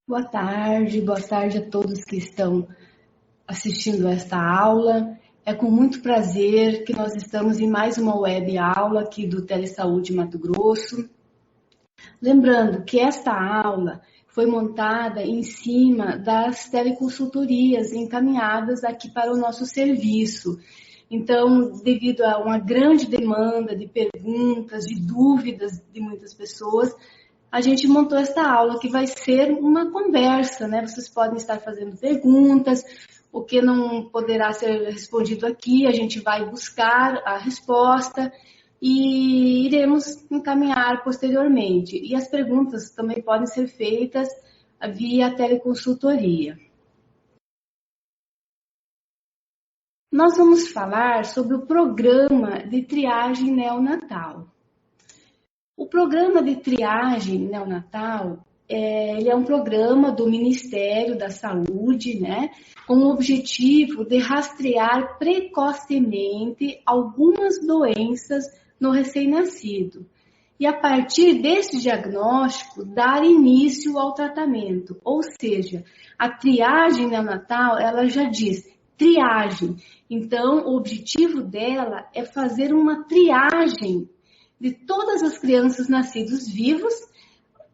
Boa tarde a todos que estão assistindo esta aula. É com muito prazer que nós estamos em mais uma web aula aqui do Telesaúde Mato Grosso. Lembrando que esta aula foi montada em cima das teleconsultorias encaminhadas aqui para o nosso serviço. Então, devido a uma grande demanda de perguntas, de dúvidas de muitas pessoas, a gente montou esta aula que vai ser uma conversa, né? Vocês podem estar fazendo perguntas, o que não poderá ser respondido aqui, a gente vai buscar a resposta e iremos encaminhar posteriormente. E as perguntas também podem ser feitas via teleconsultoria. Nós vamos falar sobre o programa de triagem neonatal. O programa de triagem neonatal, ele é um programa do Ministério da Saúde, né, com o objetivo de rastrear precocemente algumas doenças no recém-nascido. E a partir desse diagnóstico, dar início ao tratamento. Ou seja, a triagem neonatal, ela já diz triagem. Então, o objetivo dela é fazer uma triagem de todas as crianças nascidas vivos,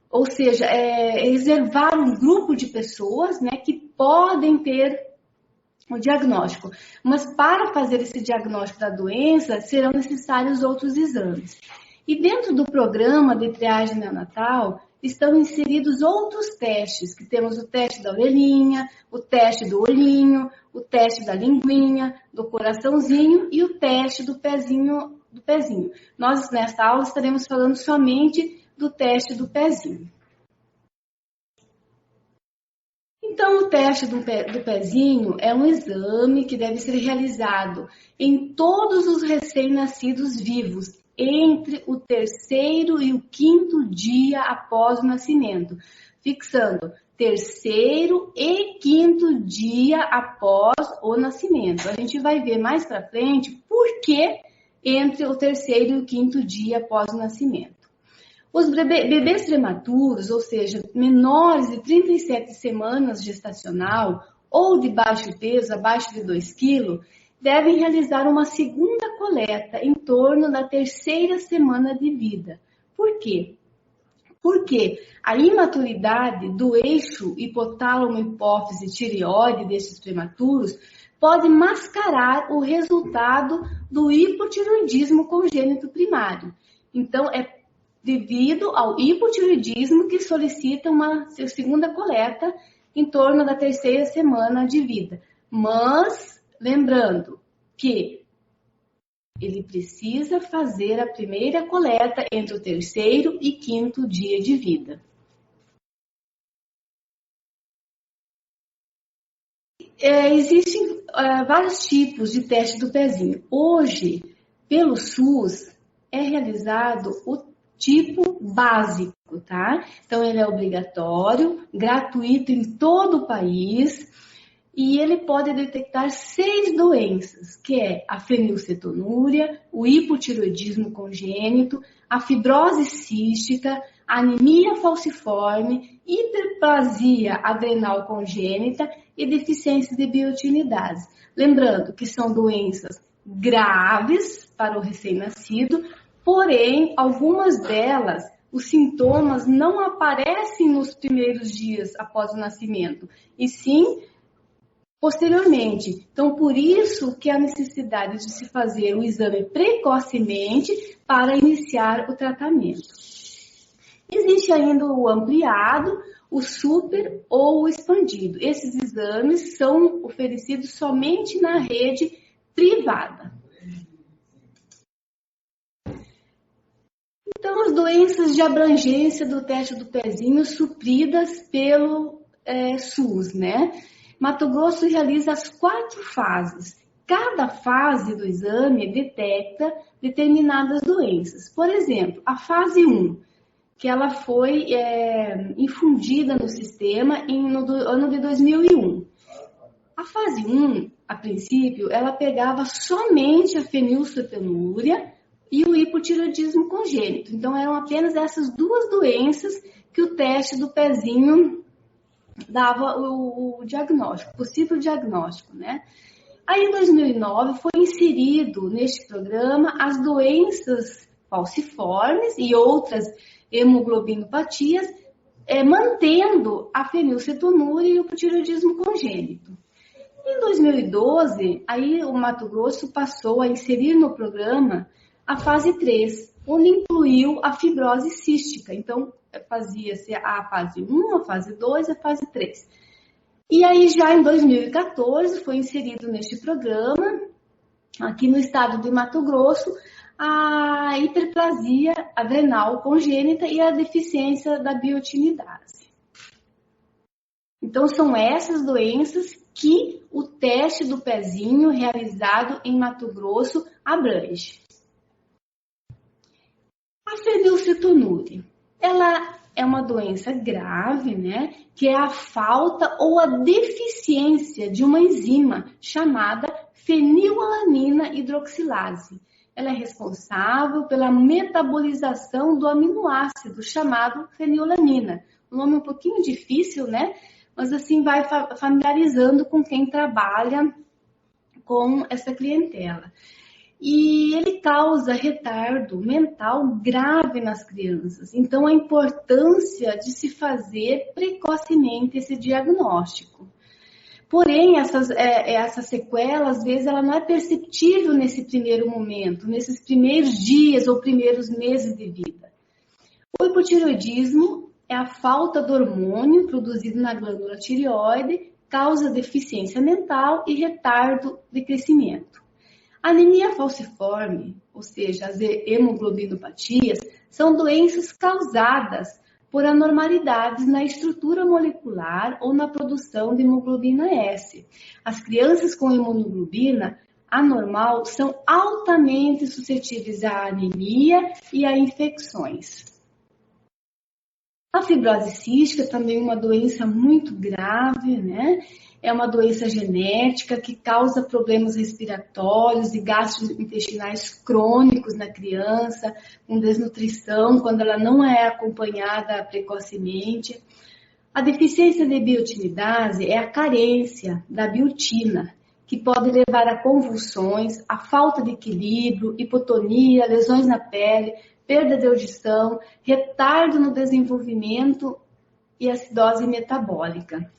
ou seja, reservar um grupo de pessoas, né, que podem ter o diagnóstico. Mas para fazer esse diagnóstico da doença, serão necessários outros exames. E dentro do programa de triagem neonatal, estão inseridos outros testes, que temos o teste da orelhinha, o teste do olhinho, o teste da linguinha, do coraçãozinho e o teste do pezinho. Nós, nesta aula, estaremos falando somente do teste do pezinho. Então, o teste do pezinho é um exame que deve ser realizado em todos os recém-nascidos vivos, entre o 3º e o 5º dia após o nascimento, fixando 3º e 5º dia após o nascimento. A gente vai ver mais para frente por que entre o 3º e o 5º dia após o nascimento. Os bebês prematuros, ou seja, menores de 37 semanas gestacional ou de baixo peso, abaixo de 2 kg, devem realizar uma segunda coleta em torno da 3ª semana de vida. Por quê? Porque a imaturidade do eixo hipotálamo-hipófise-tireoide desses prematuros pode mascarar o resultado do hipotireoidismo congênito primário. Então, é devido ao hipotireoidismo que solicita uma segunda coleta em torno da 3ª semana de vida. Mas, lembrando que ele precisa fazer a primeira coleta entre o 3º e 5º dia de vida. Existem vários tipos de teste do pezinho. Hoje, pelo SUS, é realizado o tipo básico, tá? Então, ele é obrigatório, gratuito em todo o país e ele pode detectar 6 doenças, que é a fenilcetonúria, o hipotireoidismo congênito, a fibrose cística, a anemia falciforme, hiperplasia adrenal congênita e deficiência de biotinidase. Lembrando que são doenças graves para o recém-nascido, porém, algumas delas, os sintomas não aparecem nos primeiros dias após o nascimento, e sim posteriormente. Então, por isso que há necessidade de se fazer o exame precocemente para iniciar o tratamento. Existe ainda o ampliado, o super ou o expandido. Esses exames são oferecidos somente na rede privada. Então, as doenças de abrangência do teste do pezinho supridas pelo SUS, né? Mato Grosso realiza as 4 fases. Cada fase do exame detecta determinadas doenças. Por exemplo, a fase 1, que ela foi infundida no sistema no ano de 2001. A fase 1, a princípio, ela pegava somente a fenilcetonúria e o hipotireoidismo congênito. Então, eram apenas essas 2 doenças que o teste do pezinho dava o diagnóstico, possível diagnóstico, né? Aí, em 2009, foi inserido neste programa as doenças falciformes e outras hemoglobinopatias, mantendo a fenilcetonúria e o hipotireoidismo congênito. Em 2012, aí o Mato Grosso passou a inserir no programa a fase 3, onde incluiu a fibrose cística. Então, fazia-se a fase 1, a fase 2 e a fase 3. E aí, já em 2014, foi inserido neste programa, aqui no estado de Mato Grosso, a hiperplasia adrenal congênita e a deficiência da biotinidase. Então, são essas doenças que o teste do pezinho realizado em Mato Grosso abrange. A fenilcetonúria, ela é uma doença grave, né? Que é a falta ou a deficiência de uma enzima chamada fenilalanina hidroxilase. Ela é responsável pela metabolização do aminoácido chamado fenilalanina. Um nome um pouquinho difícil, né? Mas assim vai familiarizando com quem trabalha com essa clientela. E ele causa retardo mental grave nas crianças. Então, a importância de se fazer precocemente esse diagnóstico. Porém, essa sequela, às vezes, ela não é perceptível nesse primeiro momento, nesses primeiros dias ou primeiros meses de vida. O hipotireoidismo é a falta do hormônio produzido na glândula tireoide, causa deficiência mental e retardo de crescimento. A anemia falciforme, ou seja, as hemoglobinopatias, são doenças causadas por anormalidades na estrutura molecular ou na produção de hemoglobina S. As crianças com hemoglobina anormal são altamente suscetíveis à anemia e a infecções. A fibrose cística também é uma doença muito grave, né? É uma doença genética que causa problemas respiratórios e gastrointestinais crônicos na criança, com desnutrição, quando ela não é acompanhada precocemente. A deficiência de biotinidase é a carência da biotina, que pode levar a convulsões, a falta de equilíbrio, hipotonia, lesões na pele, perda de audição, retardo no desenvolvimento e acidose metabólica.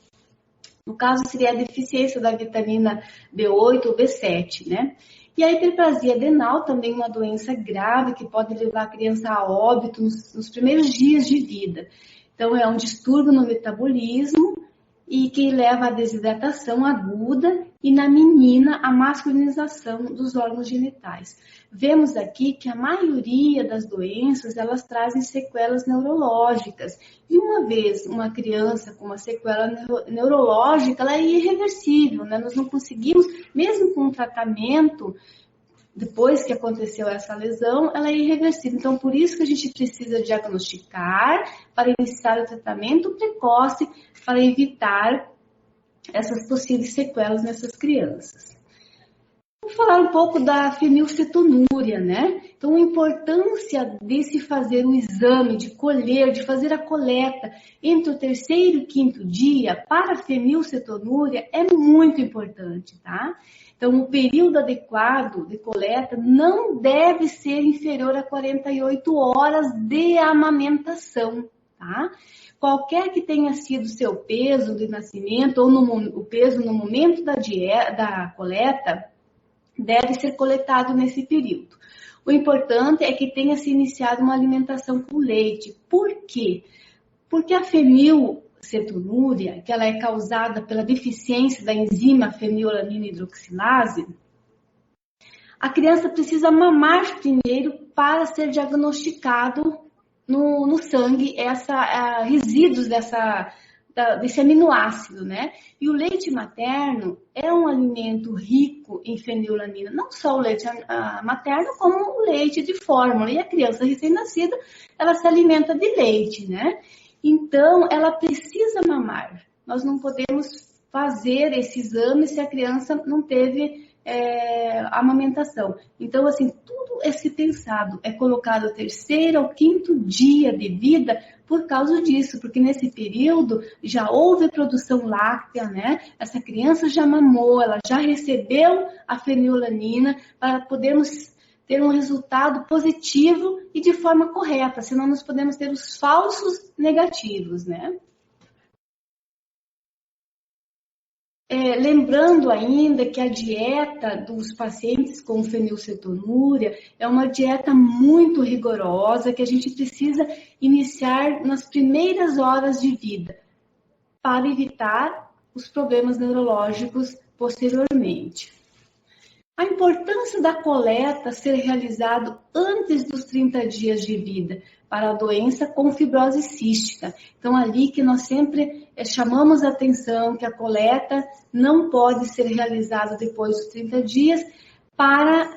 No caso, seria a deficiência da vitamina B8 ou B7, né? E a hiperplasia adrenal também é uma doença grave que pode levar a criança a óbito nos primeiros dias de vida. Então, é um distúrbio no metabolismo e que leva à desidratação aguda e na menina a masculinização dos órgãos genitais. Vemos aqui que a maioria das doenças, elas trazem sequelas neurológicas. E uma vez uma criança com uma sequela neurológica, ela é irreversível, né? Nós não conseguimos, mesmo com um tratamento, depois que aconteceu essa lesão, ela é irreversível. Então, por isso que a gente precisa diagnosticar para iniciar o tratamento precoce para evitar essas possíveis sequelas nessas crianças. Vou falar um pouco da fenilcetonúria, né? Então, a importância de se fazer o exame, de colher, de fazer a coleta entre o terceiro e quinto dia para a fenilcetonúria é muito importante, tá? Então, o período adequado de coleta não deve ser inferior a 48 horas de amamentação, tá? Qualquer que tenha sido seu peso de nascimento ou o peso no momento da coleta, deve ser coletado nesse período. O importante é que tenha se iniciado uma alimentação com leite. Por quê? Porque a fenilcetonúria, que ela é causada pela deficiência da enzima fenilalanina hidroxilase, a criança precisa mamar primeiro para ser diagnosticado no sangue resíduos desse aminoácido, né? E o leite materno é um alimento rico em fenilalanina, não só o leite materno, como o leite de fórmula. E a criança recém-nascida, ela se alimenta de leite, né? Então, ela precisa mamar. Nós não podemos fazer esse exame se a criança não teve a amamentação. Então, assim, tudo esse pensado é colocado ao 3º ao 5º dia de vida por causa disso, porque nesse período já houve produção láctea, né? Essa criança já mamou, ela já recebeu a fenilalanina para podermos ter um resultado positivo e de forma correta, senão nós podemos ter os falsos negativos, né? Lembrando ainda que a dieta dos pacientes com fenilcetonúria é uma dieta muito rigorosa que a gente precisa iniciar nas primeiras horas de vida para evitar os problemas neurológicos posteriormente. A importância da coleta ser realizado antes dos 30 dias de vida para a doença com fibrose cística. Então, ali que nós sempre chamamos a atenção que a coleta não pode ser realizada depois dos 30 dias para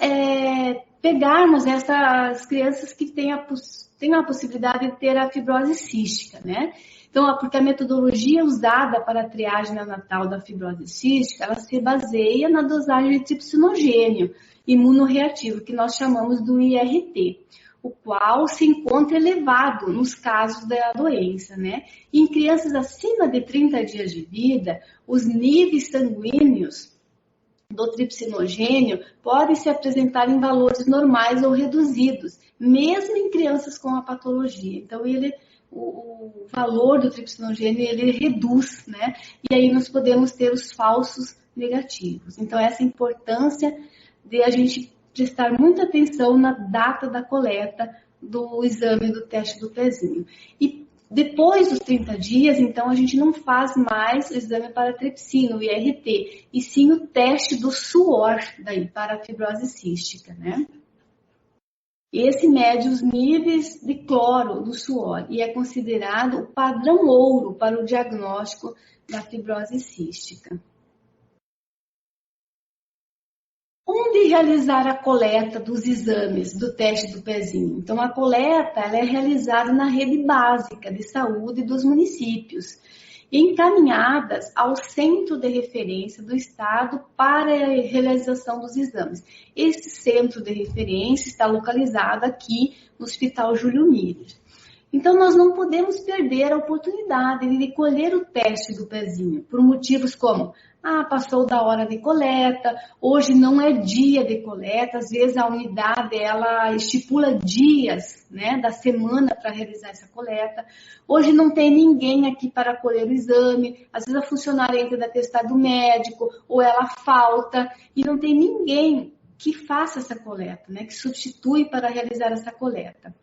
pegarmos essas crianças que têm a possibilidade de ter a fibrose cística, né? Então, porque a metodologia usada para a triagem neonatal da fibrose cística, ela se baseia na dosagem de tripsinogênio imunorreativo, que nós chamamos do IRT, o qual se encontra elevado nos casos da doença, né? Em crianças acima de 30 dias de vida, os níveis sanguíneos do tripsinogênio podem se apresentar em valores normais ou reduzidos, mesmo em crianças com a patologia. Então, o valor do tripsinogênio ele reduz, né? E aí nós podemos ter os falsos negativos. Então, essa importância de a gente prestar muita atenção na data da coleta do exame do teste do pezinho. E depois dos 30 dias, então, a gente não faz mais o exame para tripsina, o IRT, e sim o teste do suor daí, para a fibrose cística, né? Esse mede os níveis de cloro do suor e é considerado o padrão ouro para o diagnóstico da fibrose cística. Onde realizar a coleta dos exames do teste do pezinho? Então, a coleta ela é realizada na rede básica de saúde dos municípios, encaminhadas ao centro de referência do Estado para a realização dos exames. Esse centro de referência está localizado aqui no Hospital Júlio Miller. Então, nós não podemos perder a oportunidade de colher o teste do pezinho, por motivos como, passou da hora de coleta, hoje não é dia de coleta, às vezes a unidade, ela estipula dias, né, da semana para realizar essa coleta, hoje não tem ninguém aqui para colher o exame, às vezes a funcionária entra de atestado médico, ou ela falta, e não tem ninguém que faça essa coleta, né, que substitui para realizar essa coleta.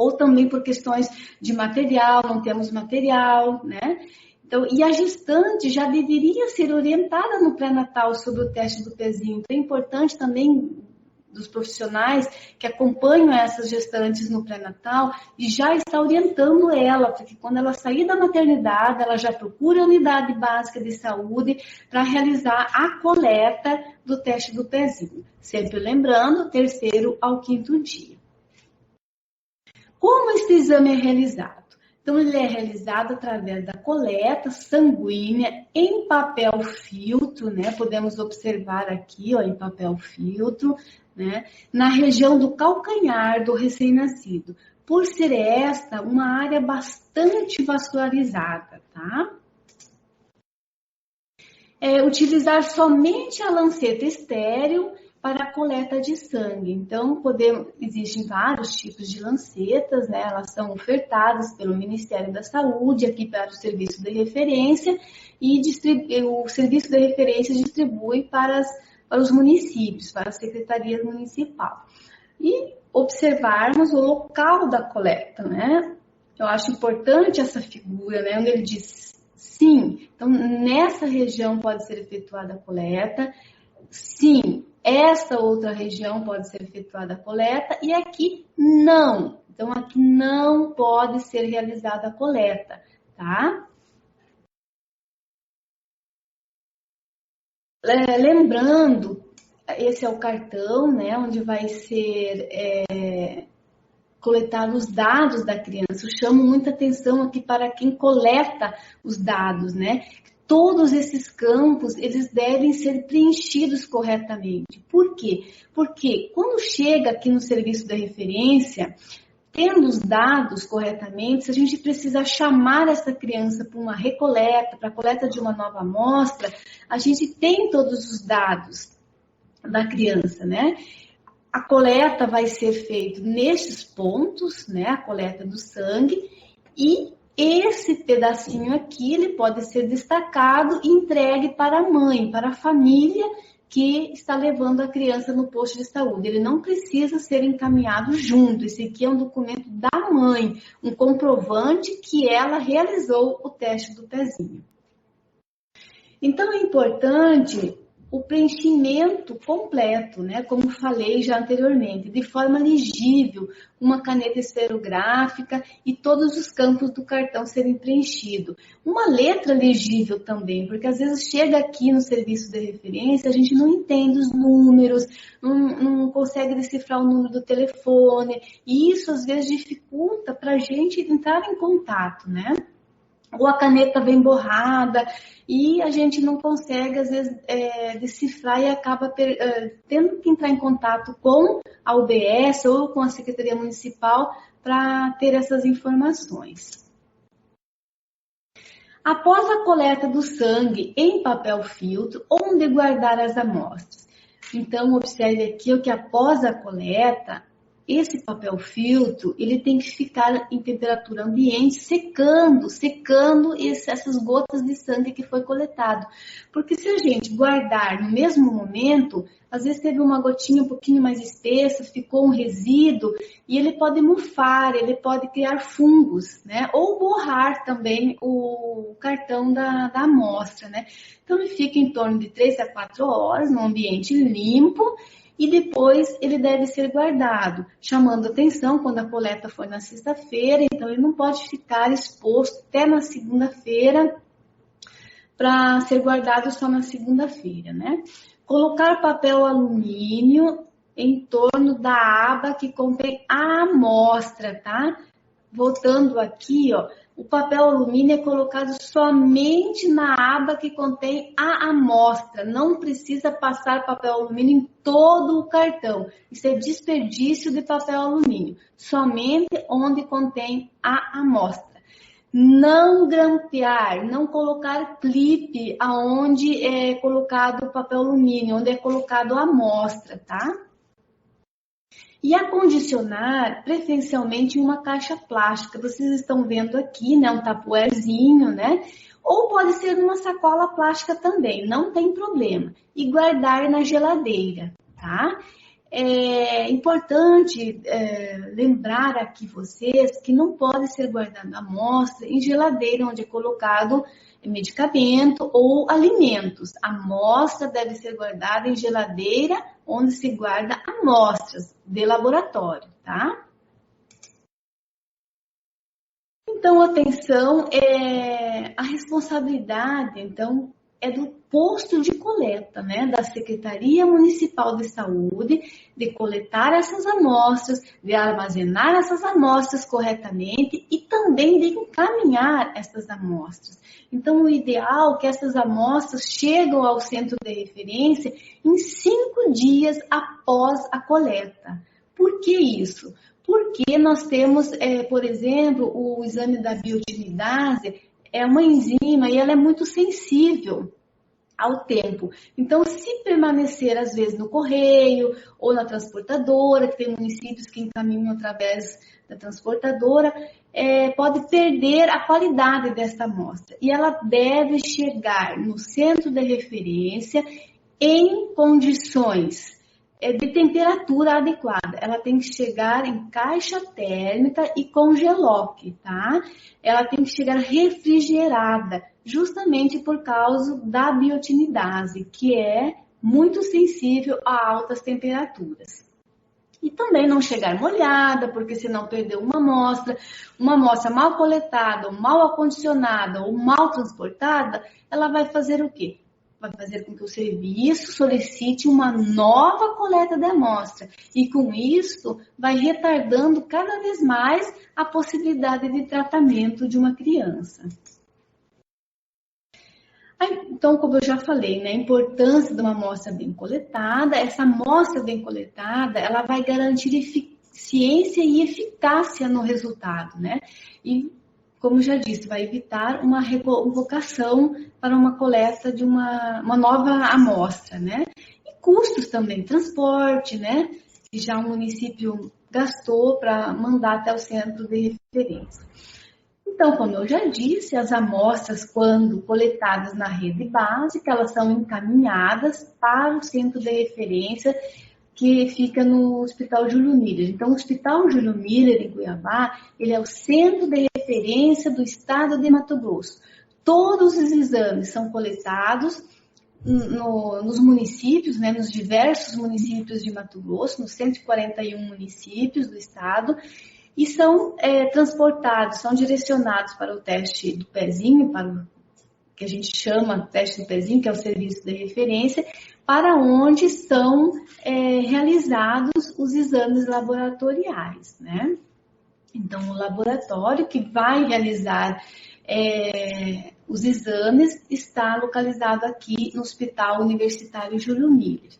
Ou também por questões de material, não temos material, né? Então, e a gestante já deveria ser orientada no pré-natal sobre o teste do pezinho. Então, é importante também dos profissionais que acompanham essas gestantes no pré-natal e já está orientando ela, porque quando ela sair da maternidade, ela já procura a unidade básica de saúde para realizar a coleta do teste do pezinho. Sempre lembrando, 3º ao 5º dia. Como esse exame é realizado? Então, ele é realizado através da coleta sanguínea em papel filtro, né? Podemos observar aqui, ó, em papel filtro, né? Na região do calcanhar do recém-nascido. Por ser esta uma área bastante vascularizada, tá? Utilizar somente a lanceta estéril para a coleta de sangue. Então, existem vários tipos de lancetas, né? Elas são ofertadas pelo Ministério da Saúde, aqui para o serviço de referência, e o serviço de referência distribui para os municípios, para a Secretaria Municipal. E observarmos o local da coleta, né? Eu acho importante essa figura, né? Onde ele diz sim, então nessa região pode ser efetuada a coleta, sim, essa outra região pode ser efetuada a coleta e aqui não. Então, aqui não pode ser realizada a coleta, tá? Lembrando, esse é o cartão, né, onde vai ser coletar os dados da criança. Eu chamo muita atenção aqui para quem coleta os dados, né? todos esses campos, eles devem ser preenchidos corretamente. Por quê? Porque quando chega aqui no serviço de referência, tendo os dados corretamente, se a gente precisa chamar essa criança para uma recoleta, para a coleta de uma nova amostra, a gente tem todos os dados da criança, né? A coleta vai ser feita nestes pontos, né? A coleta do sangue, e esse pedacinho aqui, ele pode ser destacado e entregue para a mãe, para a família que está levando a criança no posto de saúde. Ele não precisa ser encaminhado junto. Esse aqui é um documento da mãe, um comprovante que ela realizou o teste do pezinho. Então, é importante o preenchimento completo, né? Como falei já anteriormente, de forma legível, uma caneta esferográfica e todos os campos do cartão serem preenchidos. Uma letra legível também, porque às vezes chega aqui no serviço de referência, a gente não entende os números, não consegue decifrar o número do telefone, e isso às vezes dificulta para a gente entrar em contato, né? Ou a caneta vem borrada e a gente não consegue, às vezes, decifrar e acaba tendo que entrar em contato com a UBS ou com a Secretaria Municipal para ter essas informações. Após a coleta do sangue em papel filtro, onde guardar as amostras? Então, observe aqui que após a coleta, esse papel filtro, ele tem que ficar em temperatura ambiente, secando essas gotas de sangue que foi coletado. Porque se a gente guardar no mesmo momento, às vezes teve uma gotinha um pouquinho mais espessa, ficou um resíduo, e ele pode mofar, ele pode criar fungos, né? Ou borrar também o cartão da amostra, né? Então, ele fica em torno de 3 a 4 horas no ambiente limpo, e depois ele deve ser guardado, chamando atenção quando a coleta for na sexta-feira, então ele não pode ficar exposto até na segunda-feira para ser guardado só na segunda-feira, né? Colocar papel alumínio em torno da aba que contém a amostra, tá? Voltando aqui, ó, o papel alumínio é colocado somente na aba que contém a amostra. Não precisa passar papel alumínio em todo o cartão. Isso é desperdício de papel alumínio. Somente onde contém a amostra. Não grampear, não colocar clipe aonde é colocado o papel alumínio, onde é colocado a amostra, tá? E acondicionar preferencialmente em uma caixa plástica. Vocês estão vendo aqui, né, um tapuerzinho, né? Ou pode ser numa sacola plástica também, não tem problema. E guardar na geladeira, tá? É importante lembrar aqui vocês que não pode ser guardada a amostra em geladeira onde é colocado medicamento ou alimentos. A amostra deve ser guardada em geladeira onde se guarda amostras de laboratório, tá? Então, atenção, a responsabilidade, então, é do posto de coleta, né, da Secretaria Municipal de Saúde, de coletar essas amostras, de armazenar essas amostras corretamente e também de encaminhar essas amostras. Então, o ideal é que essas amostras chegam ao centro de referência em 5 dias após a coleta. Por que isso? Porque nós temos, por exemplo, o exame da biotinidase, é uma enzima e ela é muito sensível ao tempo. Então, se permanecer, às vezes, no correio ou na transportadora, que tem municípios que encaminham através da transportadora, pode perder a qualidade dessa amostra. E ela deve chegar no centro de referência em condições de temperatura adequada. Ela tem que chegar em caixa térmica e com geloque, tá? Ela tem que chegar refrigerada, justamente por causa da biotinidase, que é muito sensível a altas temperaturas. E também não chegar molhada, porque senão perdeu uma amostra mal coletada, ou mal acondicionada, ou mal transportada, ela vai fazer o quê? Vai fazer com que o serviço solicite uma nova coleta de amostra. E com isso, vai retardando cada vez mais a possibilidade de tratamento de uma criança. Então, como eu já falei, né, a importância de uma amostra bem coletada, essa amostra bem coletada, ela vai garantir eficiência e eficácia no resultado, né? E, como já disse, vai evitar uma reconvocação para uma coleta de uma nova amostra, né? E custos também, transporte, né? Que já o município gastou para mandar até o centro de referência. Então, como eu já disse, as amostras, quando coletadas na rede básica, elas são encaminhadas para o centro de referência que fica no Hospital Júlio Miller. Então, o Hospital Júlio Miller, em Cuiabá, ele é o centro de referência do estado de Mato Grosso. Todos os exames são coletados nos municípios, né, nos diversos municípios de Mato Grosso, nos 141 municípios do estado, e são transportados, são direcionados para o teste do pezinho, para o que a gente chama teste do pezinho, que é o serviço de referência, para onde são realizados os exames laboratoriais, né? Então, o laboratório que vai realizar os exames está localizado aqui no Hospital Universitário Júlio Miller.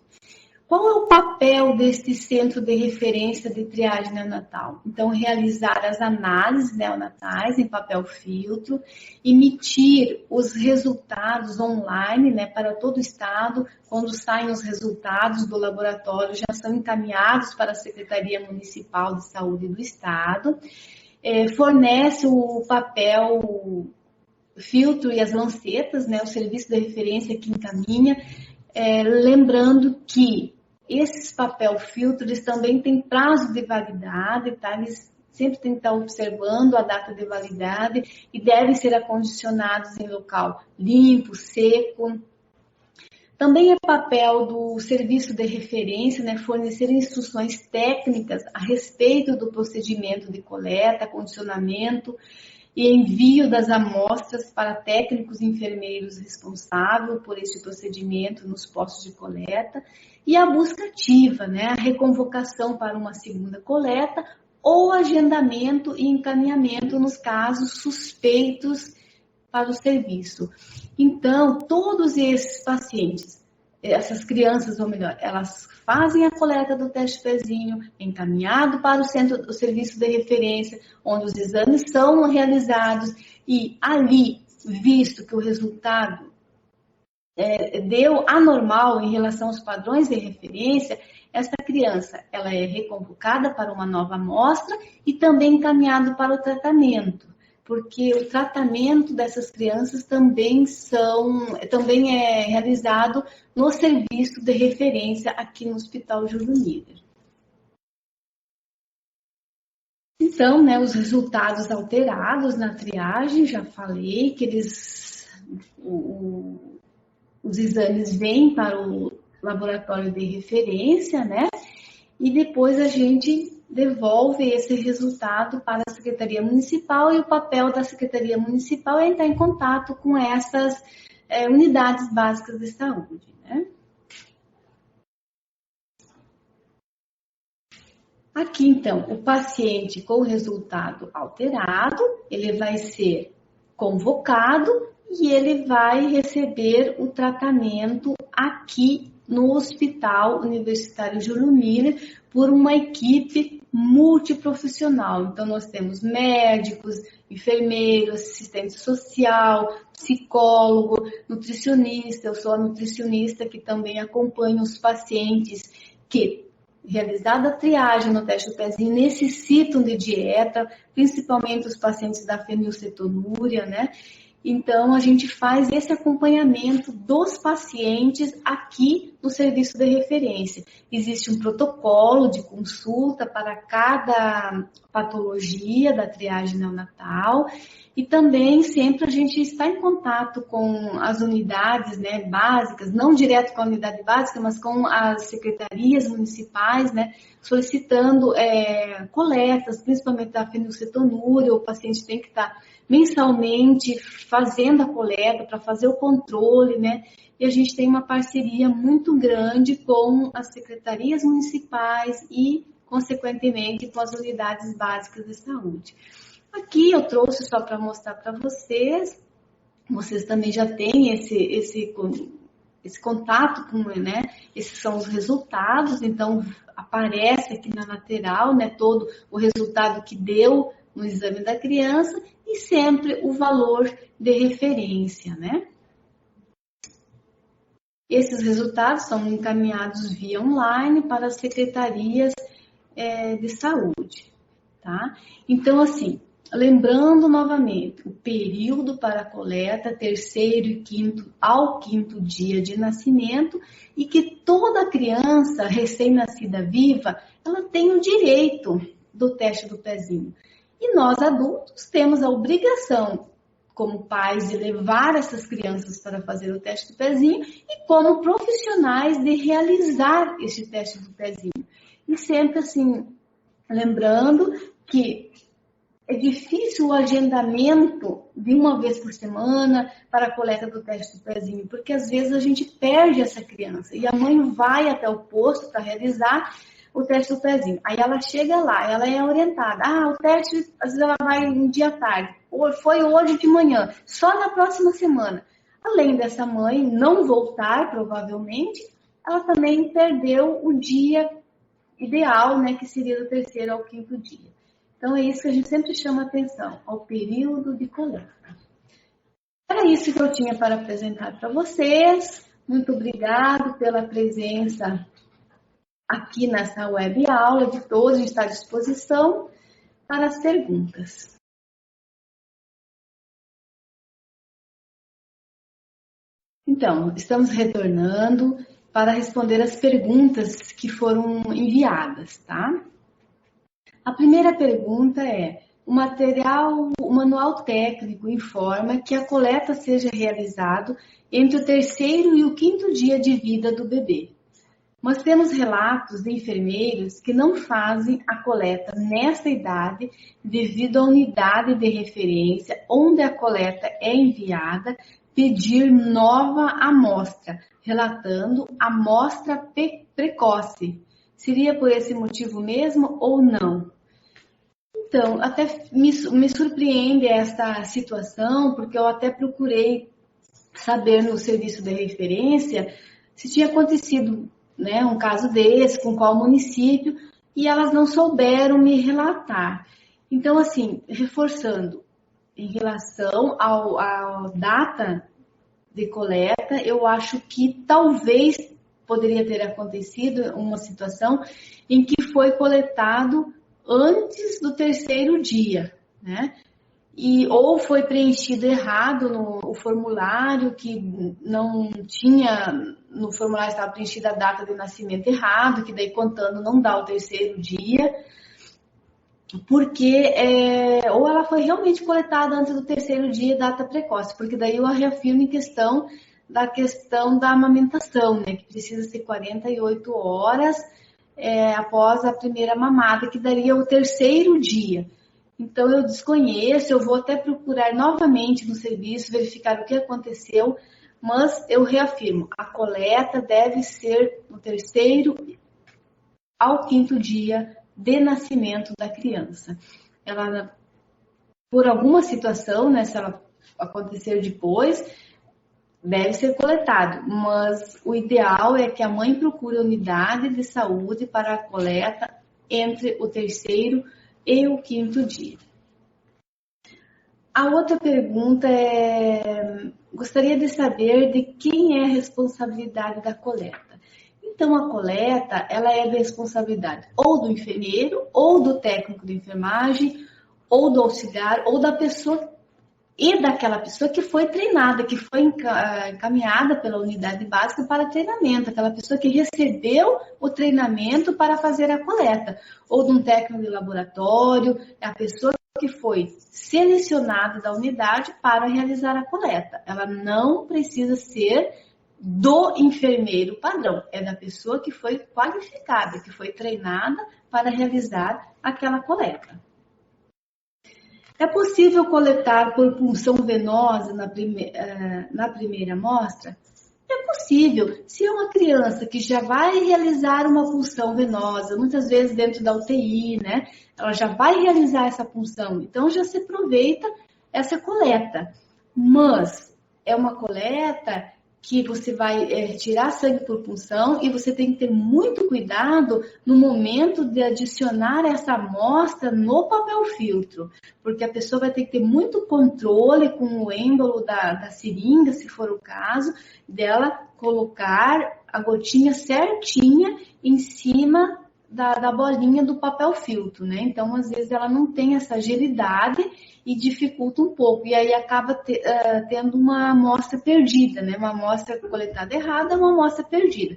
Qual é o papel deste centro de referência de triagem neonatal? Então, realizar as análises neonatais em papel filtro, emitir os resultados online, né, para todo o estado. Quando saem os resultados do laboratório, já são encaminhados para a Secretaria Municipal de Saúde do estado. Fornece o papel filtro e as lancetas, né, o serviço de referência que encaminha. Lembrando que esses papel filtros também têm prazo de validade, tá? Eles sempre têm que estar observando a data de validade e devem ser acondicionados em local limpo, seco. Também é papel do serviço de referência, né, fornecer instruções técnicas a respeito do procedimento de coleta, acondicionamento e envio das amostras para técnicos e enfermeiros responsáveis por este procedimento nos postos de coleta, e a busca ativa, né, a reconvocação para uma segunda coleta ou agendamento e encaminhamento nos casos suspeitos para o serviço. Então, todos esses pacientes, essas crianças, ou melhor, elas fazem a coleta do teste pezinho, encaminhado para o centro do serviço de referência, onde os exames são realizados, e ali, visto que o resultado deu anormal em relação aos padrões de referência, essa criança ela é reconvocada para uma nova amostra e também encaminhado para o tratamento, porque o tratamento dessas crianças também é realizado no serviço de referência aqui no Hospital Júlio Miller. Então, né, os resultados alterados na triagem, já falei que os exames vêm para o laboratório de referência, né? E depois a gente devolve esse resultado para a Secretaria Municipal, e o papel da Secretaria Municipal é entrar em contato com essas unidades básicas de saúde, né? Aqui, então, o paciente com o resultado alterado, ele vai ser convocado e ele vai receber o tratamento aqui no Hospital Universitário Júlio Miller por uma equipe multiprofissional. Então, nós temos médicos, enfermeiros, assistente social, psicólogo, nutricionista. Eu sou a nutricionista que também acompanha os pacientes que, realizada a triagem no teste do pezinho, necessitam de dieta, principalmente os pacientes da fenilcetonúria, né? Então, a gente faz esse acompanhamento dos pacientes aqui no serviço de referência. Existe um protocolo de consulta para cada patologia da triagem neonatal, e também sempre a gente está em contato com as unidades, né, básicas, não direto com a unidade básica, mas com as secretarias municipais, né, solicitando coletas, principalmente da fenilcetonúria. O paciente tem que estar mensalmente fazendo a coleta para fazer o controle, né? E a gente tem uma parceria muito grande com as secretarias municipais e, consequentemente, com as unidades básicas de saúde. Aqui eu trouxe só para mostrar para vocês vocês também já têm esse contato com, né? Esses são os resultados, então aparece aqui na lateral, né? Todo o resultado que deu no exame da criança e sempre o valor de referência, né? Esses resultados são encaminhados via online para as secretarias de saúde, tá? Então, assim, lembrando novamente, o período para a coleta, terceiro e quinto ao quinto dia de nascimento, e que toda criança recém-nascida viva, ela tem o direito do teste do pezinho. E nós adultos temos a obrigação, como pais, de levar essas crianças para fazer o teste do pezinho e como profissionais de realizar esse teste do pezinho. E sempre assim, lembrando que é difícil o agendamento de uma vez por semana para a coleta do teste do pezinho, porque às vezes a gente perde essa criança e a mãe vai até o posto para realizar o teste do pezinho. Aí ela chega lá, ela é orientada. O teste, às vezes ela vai um dia à tarde, ou foi hoje de manhã, só na próxima semana. Além dessa mãe não voltar, provavelmente, ela também perdeu o dia ideal, né, que seria do terceiro ao quinto dia. Então, é isso que a gente sempre chama atenção, ao período de coleta. Era isso que eu tinha para apresentar para vocês. Muito obrigado pela presença aqui nessa web aula de todos. A gente está à disposição para as perguntas. Então, estamos retornando para responder as perguntas que foram enviadas, tá? A primeira pergunta é: o manual técnico informa que a coleta seja realizado entre o terceiro e o quinto dia de vida do bebê. Mas temos relatos de enfermeiros que não fazem a coleta nessa idade devido à unidade de referência onde a coleta é enviada pedir nova amostra, relatando amostra precoce. Seria por esse motivo mesmo ou não? Então, até me surpreende esta situação, porque eu até procurei saber no serviço de referência se tinha acontecido, né, um caso desse, com qual município, e elas não souberam me relatar. Então, assim, reforçando, em relação à data de coleta, eu acho que talvez poderia ter acontecido uma situação em que foi coletado antes do terceiro dia, né? Ou foi preenchido errado no formulário, que não tinha, no formulário estava preenchida a data de nascimento errado, que daí contando não dá o terceiro dia, porque ou ela foi realmente coletada antes do terceiro dia, data precoce, porque daí eu reafirmo em questão da amamentação, né, que precisa ser 48 horas após a primeira mamada, que daria o terceiro dia. Então, eu desconheço, eu vou até procurar novamente no serviço, verificar o que aconteceu, mas eu reafirmo, a coleta deve ser no terceiro ao quinto dia de nascimento da criança. Ela, por alguma situação, né, se ela acontecer depois, deve ser coletado, mas o ideal é que a mãe procure a unidade de saúde para a coleta entre o terceiro e o quinto dia. A outra pergunta é: gostaria de saber de quem é a responsabilidade da coleta. Então, a coleta, ela é da responsabilidade ou do enfermeiro, ou do técnico de enfermagem, ou do auxiliar, ou da pessoa e daquela pessoa que foi treinada, que foi encaminhada pela unidade básica para treinamento, aquela pessoa que recebeu o treinamento para fazer a coleta, ou de um técnico de laboratório, é a pessoa que foi selecionada da unidade para realizar a coleta. Ela não precisa ser do enfermeiro padrão, é da pessoa que foi qualificada, que foi treinada para realizar aquela coleta. É possível coletar por punção venosa na primeira amostra? É possível. Se é uma criança que já vai realizar uma punção venosa, muitas vezes dentro da UTI, né? Ela já vai realizar essa punção, então já se aproveita essa coleta. Mas é uma coleta que você vai tirar sangue por punção e você tem que ter muito cuidado no momento de adicionar essa amostra no papel filtro, porque a pessoa vai ter que ter muito controle com o êmbolo da seringa, se for o caso, dela colocar a gotinha certinha em cima da bolinha do papel filtro, né? Então, às vezes, ela não tem essa agilidade e dificulta um pouco. E aí acaba tendo uma amostra perdida, né? Uma amostra coletada errada, uma amostra perdida.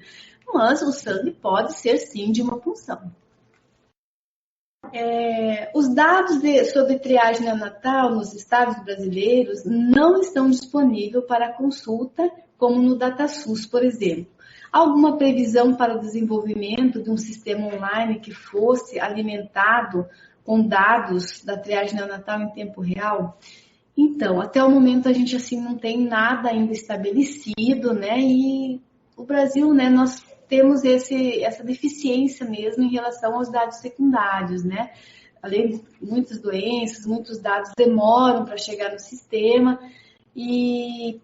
Mas o sangue pode ser, sim, de uma punção. Os dados sobre triagem neonatal nos estados brasileiros não estão disponíveis para consulta, como no DataSUS, por exemplo. Alguma previsão para o desenvolvimento de um sistema online que fosse alimentado com dados da triagem neonatal em tempo real? Então, até o momento a gente assim não tem nada ainda estabelecido, né? E o Brasil, né, nós temos essa deficiência mesmo em relação aos dados secundários, né? Além de muitas doenças, muitos dados demoram para chegar no sistema e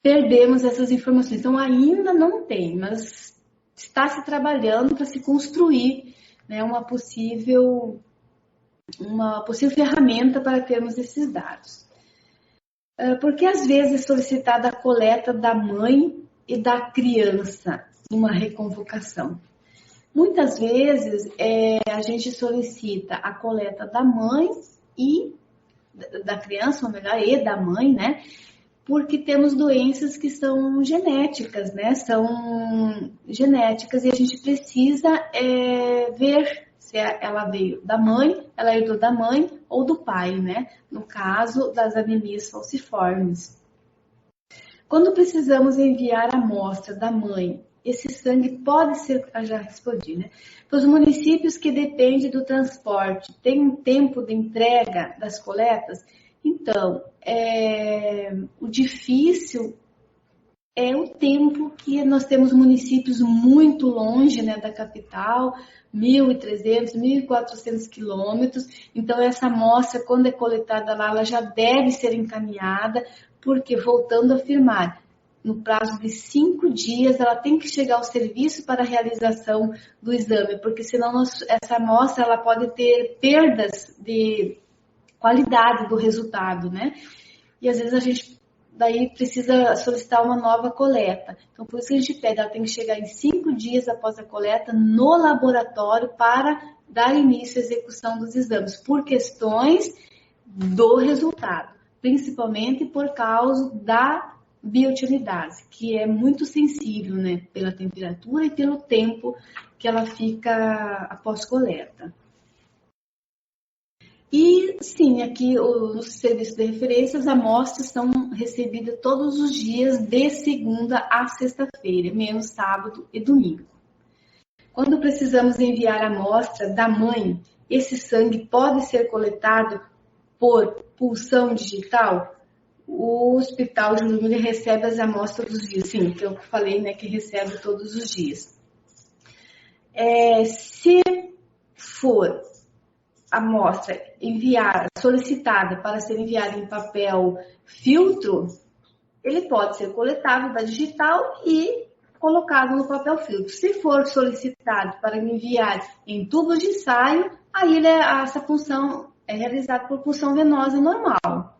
perdemos essas informações. Então, ainda não tem, mas está se trabalhando para se construir, né, uma possível ferramenta para termos esses dados. Porque às vezes é solicitada a coleta da mãe e da criança numa reconvocação. Muitas vezes a gente solicita a coleta da mãe e da criança, ou melhor, e da mãe, né? Porque temos doenças que são genéticas, né? São genéticas e a gente precisa ver se ela veio da mãe, ela herdou da mãe ou do pai, né? No caso das anemias falciformes. Quando precisamos enviar a amostra da mãe, esse sangue pode ser, já respondi, né? Para os municípios que dependem do transporte, tem um tempo de entrega das coletas? Então, o difícil é o tempo que nós temos municípios muito longe, né, da capital, 1.300, 1.400 quilômetros. Então, essa amostra, quando é coletada lá, ela já deve ser encaminhada, porque, voltando a afirmar, no prazo de 5 dias, ela tem que chegar ao serviço para a realização do exame, porque senão essa amostra ela pode ter perdas de qualidade do resultado, né? E às vezes a gente daí precisa solicitar uma nova coleta. Então, por isso que a gente pede, ela tem que chegar em 5 dias após a coleta no laboratório para dar início à execução dos exames, por questões do resultado, principalmente por causa da biotinidase, que é muito sensível, né, pela temperatura e pelo tempo que ela fica após coleta. E sim, aqui no serviço de referência, as amostras são recebidas todos os dias, de segunda a sexta-feira, menos sábado e domingo. Quando precisamos enviar a amostra da mãe, esse sangue pode ser coletado por pulsão digital? O Hospital de Júlio recebe as amostras todos os dias, sim, que eu falei, né, que recebe todos os dias. Se for amostra solicitada para ser enviada em papel filtro, ele pode ser coletado da digital e colocado no papel filtro. Se for solicitado para enviar em tubos de ensaio, aí essa função é realizada por punção venosa normal.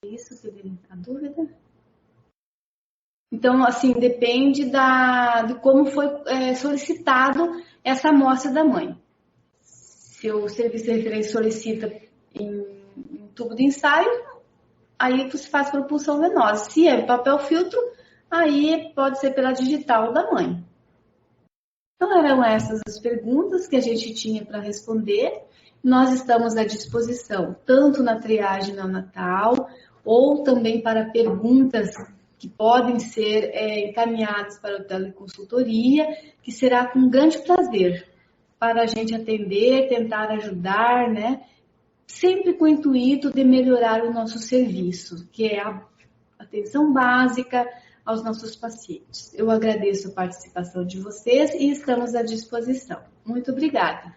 Isso seria a dúvida? Então, assim, depende de como foi solicitado essa amostra da mãe. Se o serviço de referência solicita em tubo de ensaio, aí você faz por punção venosa. Se é papel filtro, aí pode ser pela digital da mãe. Então, eram essas as perguntas que a gente tinha para responder. Nós estamos à disposição, tanto na triagem neonatal, ou também para perguntas que podem ser encaminhadas para a teleconsultoria, que será com grande prazer para a gente atender, tentar ajudar, né? Sempre com o intuito de melhorar o nosso serviço, que é a atenção básica aos nossos pacientes. Eu agradeço a participação de vocês e estamos à disposição. Muito obrigada.